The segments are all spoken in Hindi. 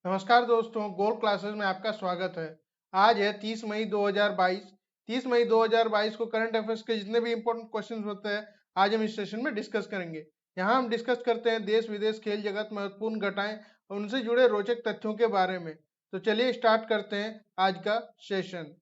नमस्कार दोस्तों, गोल्ड क्लासेस में आपका स्वागत है। आज है 30 मई 2022। 30 मई 2022 को करंट अफेयर्स के जितने भी इंपॉर्टेंट क्वेश्चंस होते हैं आज हम इस सेशन में डिस्कस करेंगे। यहाँ हम डिस्कस करते हैं देश विदेश, खेल जगत, महत्वपूर्ण घटनाएं और उनसे जुड़े रोचक तथ्यों के बारे में। तो चलिए स्टार्ट करते हैं आज का सेशन।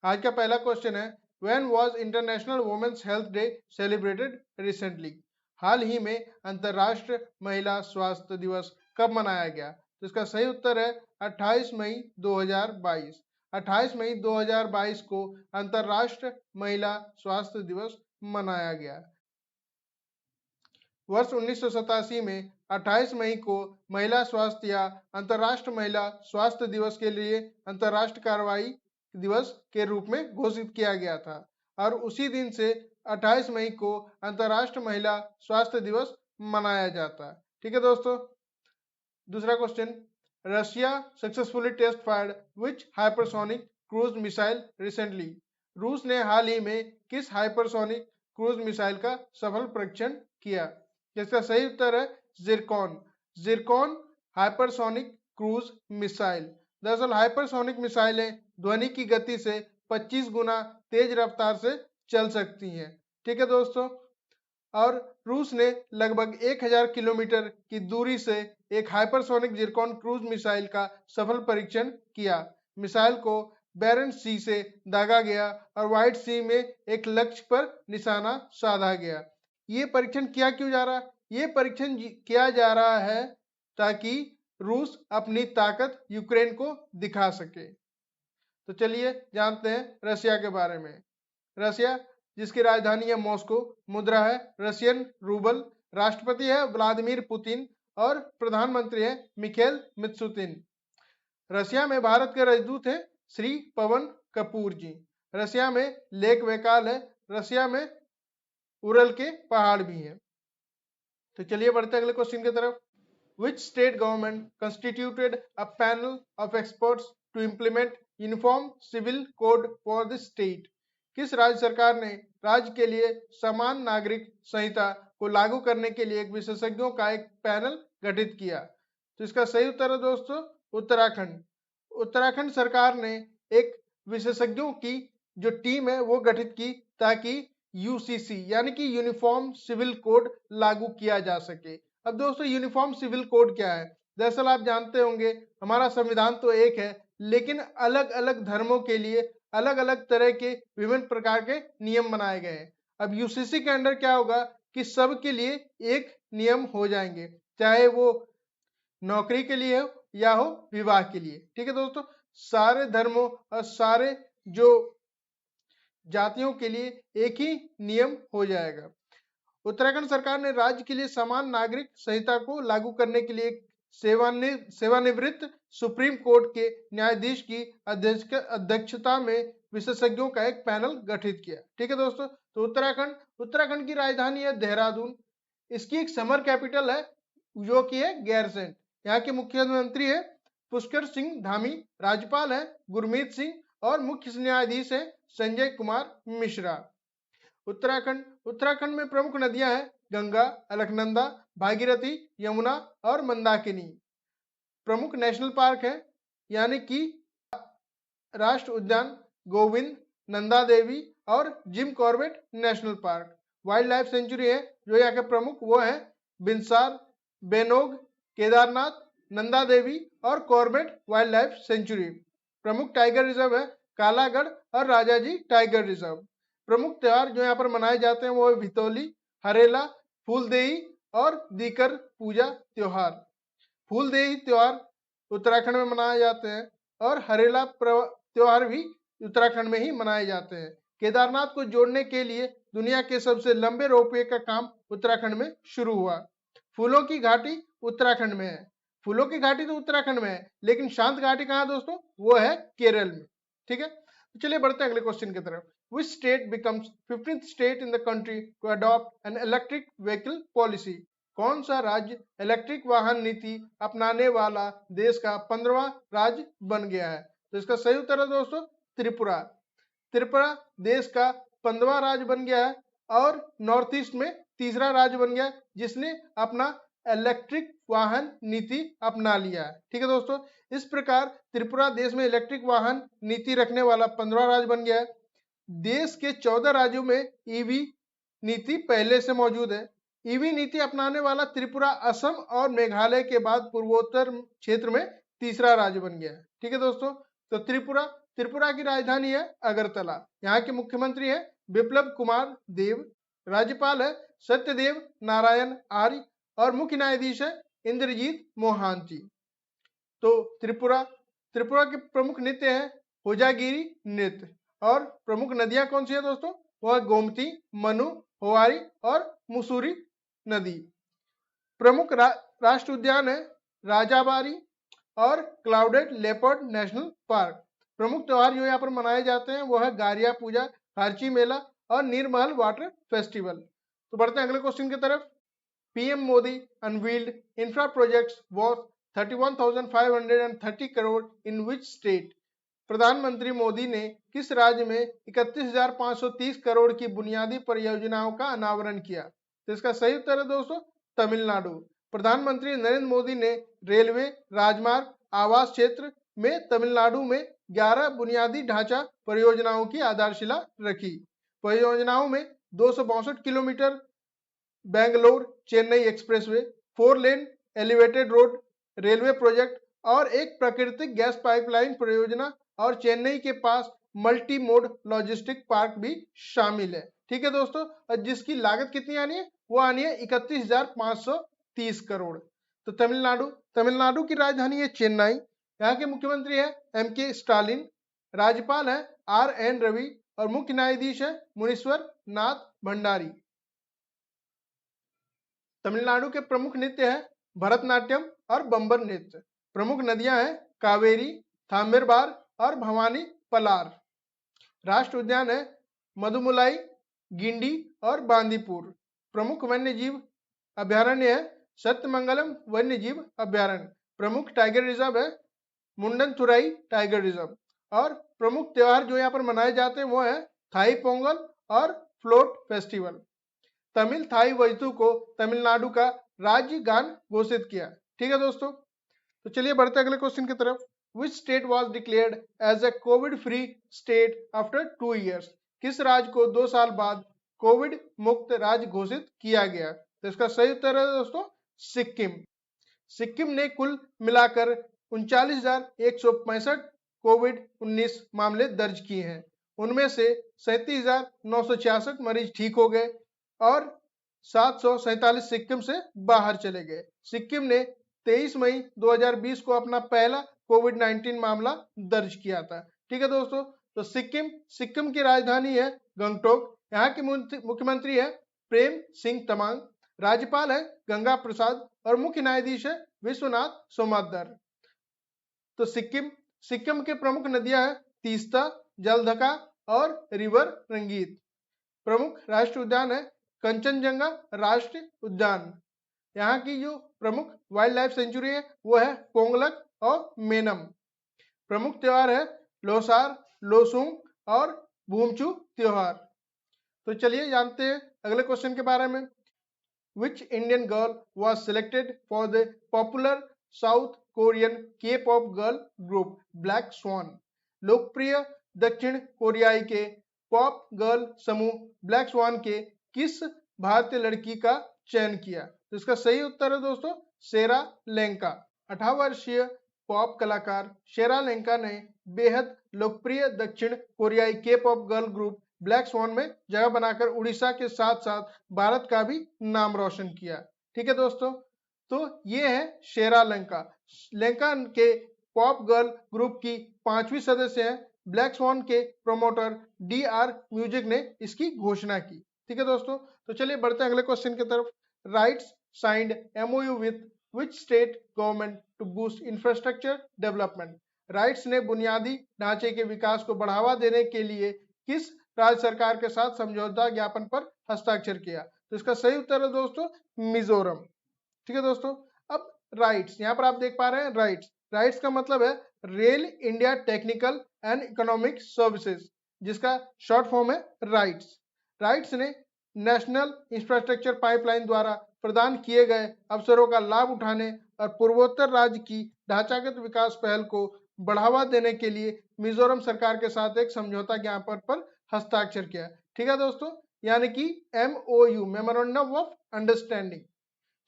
आज का पहला क्वेश्चन है, when was international women's health day celebrated recently? हाल ही में अंतर्राष्ट्रीय महिला स्वास्थ्य दिवस कब मनाया गया? तो इसका सही उत्तर है 28 मई 2022। 28 मई 2022 को अंतर्राष्ट्रीय महिला स्वास्थ्य दिवस मनाया गया। वर्ष 1987 में 28 मई को महिला स्वास्थ्य या अंतर्राष्ट्रीय महिला स्वास्थ्य दिवस के लिए अंतर्राष्ट्रीय कार्रवाई दिवस के रूप में घोषित किया गया था और उसी दिन से 28 मई को अंतर्राष्ट्रीय महिला स्वास्थ्य दिवस मनाया जाता है। ठीक है दोस्तों। दूसरा question, Russia successfully test fired which hypersonic cruise missile recently? रूस ने हाल ही में किस हाइपरसोनिक क्रूज मिसाइल का सफल परीक्षण किया? इसका सही उत्तर है Zircon. Zircon hypersonic cruise missile. दरअसल हाइपरसोनिक मिसाइलें ध्वनि की गति से 25 गुना तेज रफ्तार से चल सकती हैं। ठीक है दोस्तों। और रूस ने लगभग 1000 किलोमीटर की दूरी से एक हाइपरसोनिक जिरकॉन क्रूज मिसाइल का सफल परीक्षण किया। मिसाइल को बैरेंट्स सी से दागा गया और व्हाइट सी में एक लक्ष्य पर निशाना साधा गया। ये परीक्षण किया क्यों जा रहा है? ये परीक्षण किया जा रहा है ताकि रूस अपनी ताकत यूक्रेन को दिखा सके। तो चलिए जानते हैं रशिया के बारे में। रशिया जिसकी राजधानी है मॉस्को, मुद्रा है रशियन रूबल, राष्ट्रपति है व्लादिमीर पुतिन और प्रधानमंत्री है मिखेल मित्सुतिन। रशिया में भारत के राजदूत हैं श्री पवन कपूर जी। रशिया में लेक बैकाल है। रशिया में उरल के पहाड़ भी हैं। तो चलिए बढ़ते हैं अगले क्वेश्चन की तरफ। Which state government constituted a panel of experts to implement uniform civil code for the state? किस राज्य सरकार ने राज्य के लिए समान नागरिक संहिता को लागू करने के लिए एक विशेषज्ञों का एक पैनल गठित किया? तो इसका सही उत्तर है दोस्तों उत्तराखंड। उत्तराखंड सरकार ने एक विशेषज्ञों की जो टीम है वो गठित की ताकि यूसीसी यानी कि यूनिफॉर्म सिविल कोड लागू किया जा सके। अब दोस्तों यूनिफॉर्म सिविल कोड क्या है? दरअसल आप जानते होंगे हमारा संविधान तो एक है लेकिन अलग अलग धर्मों के लिए अलग अलग तरह के विभिन्न प्रकार के नियम बनाए गए हैं। अब यूसीसी के अंडर क्या होगा कि सब के लिए एक नियम हो जाएंगे, चाहे वो नौकरी के लिए हो या हो विवाह के लिए। ठीक है दोस्तों। सारे धर्मों और सारे जो जातियों के लिए एक ही नियम हो जाएगा। उत्तराखंड सरकार ने राज्य के लिए समान नागरिक संहिता को लागू करने के लिए सेवानिवृत्त सुप्रीम कोर्ट के न्यायाधीश की अध्यक्षता में विशेषज्ञों का एक पैनल गठित किया। ठीक है दोस्तों। तो उत्तराखंड की राजधानी है देहरादून। इसकी एक समर कैपिटल है जो कि है गैरसैंण। यहाँ के मुख्यमंत्री है पुष्कर सिंह धामी, राज्यपाल है गुरमीत सिंह और मुख्य न्यायाधीश है संजय कुमार मिश्रा। उत्तराखंड में प्रमुख नदियां हैं गंगा, अलकनंदा, भागीरथी, यमुना और मंदाकिनी। प्रमुख नेशनल पार्क है यानी कि राष्ट्र उद्यान गोविंद, नंदा देवी और Jim Corbett national park. Wild life sanctuary है जो यहाँ के प्रमुख वो है बिनसार, बेनोग, केदारनाथ, नंदा देवी और कॉर्बेट वाइल्ड लाइफ सेंचुरी। प्रमुख टाइगर रिजर्व है कालागढ़ और राजाजी टाइगर रिजर्व। प्रमुख त्योहार जो यहाँ पर मनाए जाते हैं वो है भितौली, हरेला, फूलदेई और दीकर पूजा त्योहार। फूलदेई त्योहार उत्तराखंड में मनाए जाते हैं और हरेला त्योहार भी उत्तराखंड में ही मनाए जाते हैं। केदारनाथ को जोड़ने के लिए दुनिया के सबसे लंबे रोपवे का काम उत्तराखंड में शुरू हुआ। फूलों की घाटी उत्तराखंड में है। फूलों की घाटी तो उत्तराखंड में है लेकिन शांत घाटी कहाँ दोस्तों? वो है केरल में। ठीक है। तो चलिए बढ़ते हैं अगले क्वेश्चन की तरफ। Which state becomes 15th state in the country to adopt an electric vehicle policy? कौन सा राज्य इलेक्ट्रिक वाहन नीति अपनाने वाला देश का 15वां राज्य बन गया है? तो इसका सही उत्तर है दोस्तों त्रिपुरा। त्रिपुरा देश का 15वां राज्य बन गया है और नॉर्थ ईस्ट में तीसरा राज्य बन गया जिसने अपना इलेक्ट्रिक वाहन नीति अपना लिया है। ठीक है दोस्तों, इस प्रकार त्रिपुरा देश में इलेक्ट्रिक वाहन नीति रखने वाला 15वां राज्य बन गया है। देश के 14 राज्यों में ईवी नीति पहले से मौजूद है। ईवी नीति अपनाने वाला त्रिपुरा असम और मेघालय के बाद पूर्वोत्तर क्षेत्र में तीसरा राज्य बन गया है। ठीक है दोस्तों, तो त्रिपुरा की राजधानी है अगरतला। यहाँ के मुख्यमंत्री है बिप्लब कुमार देव, राज्यपाल है सत्यदेव नारायण आर्य और मुख्य न्यायाधीश है इंद्रजीत मोहांती। तो त्रिपुरा के प्रमुख नृत्य है होजागिरी नृत्य। और प्रमुख नदियां कौन सी है दोस्तों? वह गोमती, मनु, होवारी और मुसूरी नदी। प्रमुख राष्ट्र उद्यान है राजाबारी और क्लाउडेड लेपर्ड नेशनल पार्क। प्रमुख त्योहार जो यहाँ पर मनाए जाते हैं वो है गारिया पूजा, खारची मेला और नीरमहल वाटर फेस्टिवल। तो बढ़ते हैं अगले क्वेश्चन की तरफ। PM Modi unveiled infra projects worth 31,530 crore in which state? प्रधानमंत्री मोदी ने किस राज्य में 31,530 करोड़ की बुनियादी परियोजनाओं का अनावरण किया? तो इसका सही उत्तर है दोस्तों तमिलनाडु। प्रधानमंत्री नरेंद्र मोदी ने रेलवे, राजमार्ग, आवास क्षेत्र में तमिलनाडु में 11 बुनियादी ढांचा परियोजनाओं की आधारशिला रखी। परियोजनाओं में 262 kilometre Bangalore Chennai expressway, 4 lane elevated road railway project और एक प्राकृतिक गैस पाइपलाइन परियोजना और चेन्नई के पास मल्टी मोड लॉजिस्टिक पार्क भी शामिल है। ठीक है दोस्तों, और जिसकी लागत कितनी आनी है? वो आनी है 31,530 करोड़। तो तमिलनाडु की राजधानी है चेन्नई। यहाँ के मुख्यमंत्री है एमके स्टालिन, राज्यपाल है आर.एन. रवि और मुख्य न्यायाधीश है मुनीश्वर नाथ भंडारी। तमिलनाडु के प्रमुख नृत्य है भरतनाट्यम और बम्बर नृत्य। प्रमुख नदियां हैं कावेरी, थाम्बिरबार और भवानी पलार। राष्ट्र उद्यान है मधुमुलाई, गिंडी और बांदीपुर। प्रमुख वन्य जीव अभ्यारण्य है सत्यमंगलम वन्य जीव अभ्यारण्य। प्रमुख टाइगर रिजर्व है मुंडनथुराई टाइगर रिजर्व। और प्रमुख त्योहार जो यहाँ पर मनाए जाते हैं वो है थाई पोंगल और फ्लोट फेस्टिवल। तमिल थाई वजतु को तमिलनाडु का राज्य गान घोषित किया। ठीक है दोस्तों, तो चलिए बढ़ते अगले क्वेश्चन की तरफ। Which state was declared as a COVID free state after 2 years? किस राज्य को 2 साल बाद कोविड मुक्त राज्य घोषित किया गया? तो इसका सही उत्तर है दोस्तों सिक्किम। सिक्किम ने कुल मिलाकर 39,165 कोविड-19 मामले दर्ज किए हैं। उनमें से 37,966 मरीज ठीक हो गए और 747 सिक्किम से बाहर चले गए। सिक्किम ने 23 मई 2020 को अपना पहला कोविड-19 मामला दर्ज किया था। ठीक है दोस्तों, तो सिक्किम की राजधानी है गंगटोक। यहाँ के मुख्यमंत्री है प्रेम सिंह तमांग, राज्यपाल है गंगा प्रसाद और मुख्य न्यायाधीश है विश्वनाथ सोमादर। तो सिक्किम के प्रमुख नदियां हैं तीस्ता, जलढका और रिवर रंगीत। प्रमुख राष्ट्र उद्यान है कंचनजंगा राष्ट्रीय उद्यान। यहाँ की जो प्रमुख वाइल्ड लाइफ सेंचुरी है वो है पोंगलक और मेनम। प्रमुख त्योहार है लोसार, लोसूंग और बूमचू त्योहार। तो चलिए जानते हैं अगले क्वेश्चन के बारे में। Which Indian girl was selected for the popular South Korean K-pop girl group Black Swan? लोकप्रिय दक्षिण कोरियाई के पॉप गर्ल समूह ब्लैक स्वान के किस भारतीय लड़की का चयन किया? तो इसका सही उत्तर है दोस्तों शेरा लेंका। 18 वर्षीय पॉप कलाकार शेरा लेंका ने बेहद लोकप्रिय दक्षिण कोरियाई K-pop girl group Black स्वान में जगह बनाकर उड़ीसा के साथ साथ भारत का भी नाम रोशन किया। ठीक है दोस्तों, तो ये है शेरा लेंका। लेंका के पॉप गर्ल ग्रुप की 5वीं सदस्य है। ब्लैक स्वान के प्रोमोटर DR म्यूजिक ने इसकी घोषणा की। ठीक है दोस्तों, तो चलिए बढ़ते हैं अगले क्वेश्चन की तरफ। RITES signed MOU with which state government to boost infrastructure development? RITES ने बुनियादी ढांचे के विकास को बढ़ावा देने के लिए किस राज्य सरकार के साथ समझौता ज्ञापन पर हस्ताक्षर किया? तो इसका सही उत्तर है दोस्तों मिजोरम। ठीक है दोस्तों, अब राइट्स यहाँ पर आप देख पा रहे हैं राइट्स का मतलब है rail India technical and economic services, जिसका शॉर्ट फॉर्म है राइट्स ने नेशनल इंफ्रास्ट्रक्चर पाइपलाइन द्वारा प्रदान किए गए अवसरों का लाभ उठाने और पूर्वोत्तर राज्य की ढांचागत विकास पहल को बढ़ावा देने के लिए मिजोरम सरकार के साथ एक समझौता ज्ञापन पर हस्ताक्षर किया। ठीक है दोस्तों, यानी कि MOU, मेमोरेंडम ऑफ अंडरस्टैंडिंग।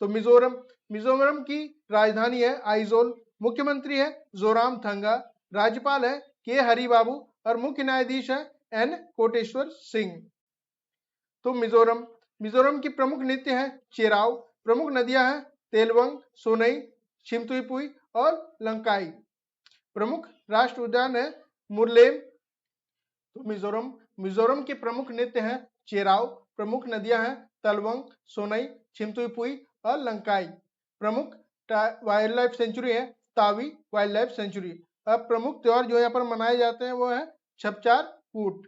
तो मिजोरम की राजधानी है आइजोल, मुख्यमंत्री है जोरामथंगा, राज्यपाल है के हरिबाबू और मुख्य न्यायाधीश है N कोटेश्वर सिंह। तो मिजोरम की प्रमुख नृत्य है चेराव, प्रमुख नदियां हैं तेलवंग, सोनई, छिमतुईपुई और लंकाई। प्रमुख राष्ट्र उद्यान है मुरलेम। तो मिजोरम के प्रमुख नृत्य हैं चेराव, प्रमुख नदियां हैं तलवंग, सोनई, छिमतुईपुई और लंकाई। प्रमुख वाइल्ड लाइफ सेंचुरी है तावी वाइल्ड लाइफ सेंचुरी। अब प्रमुख त्योहार जो यहाँ पर मनाए जाते हैं वो है छपचार कूट।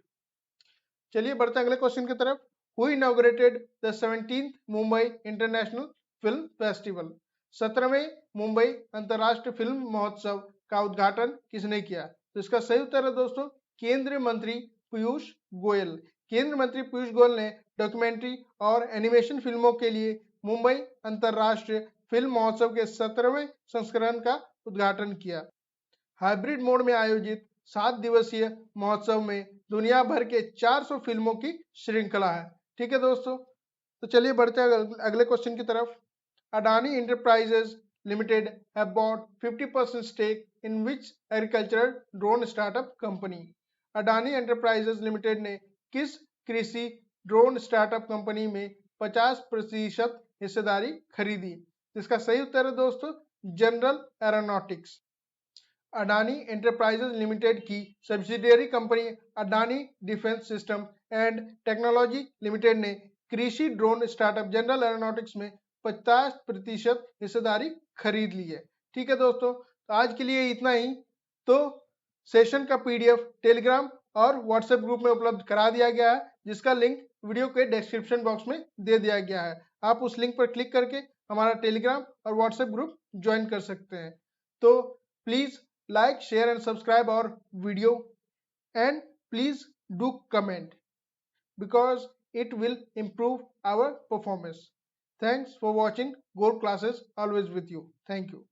चलिए बढ़ते हैं अगले क्वेश्चन की तरफ। Who inaugurated the 17th Mumbai international film festival? 17वें मुंबई अंतर्राष्ट्रीय फिल्म महोत्सव का उद्घाटन किसने किया? तो इसका सही उत्तर है दोस्तों केंद्रीय मंत्री पीयूष गोयल। केंद्रीय मंत्री पीयूष गोयल ने डॉक्यूमेंट्री और एनिमेशन फिल्मों के लिए मुंबई अंतर्राष्ट्रीय फिल्म महोत्सव के 17वें संस्करण का उद्घाटन किया। हाइब्रिड मोड में आयोजित 7 दिवसीय महोत्सव में दुनिया भर के 400 फिल्मों की श्रृंखला है। ठीक है दोस्तों, तो चलिए बढ़ते हैं अगले क्वेश्चन की तरफ। Adani Enterprises Limited have bought 50% stake in which agricultural drone startup company? Adani enterprises Limited ने किस कृषि ड्रोन स्टार्टअप कंपनी में 50% हिस्सेदारी खरीदी? इसका सही उत्तर है दोस्तों General Aeronautics. Adani enterprises limited की subsidiary company Adani defence system and technology limited ने कृषि ड्रोन स्टार्टअप जनरल एरोनॉटिक्स में 50% हिस्सेदारी खरीद ली है। ठीक है दोस्तों, तो आज के लिए इतना ही। तो सेशन का PDF टेलीग्राम और व्हाट्सएप ग्रुप में उपलब्ध करा दिया गया है, जिसका लिंक वीडियो के डिस्क्रिप्शन बॉक्स में दे दिया गया है। आप उस लिंक पर क्लिक करके हमारा टेलीग्राम और व्हाट्सएप ग्रुप ज्वाइन कर सकते हैं। तो please like, share and subscribe our video, and please do comment because it will improve our performance. Thanks for watching. Gold Classes always with you. Thank you.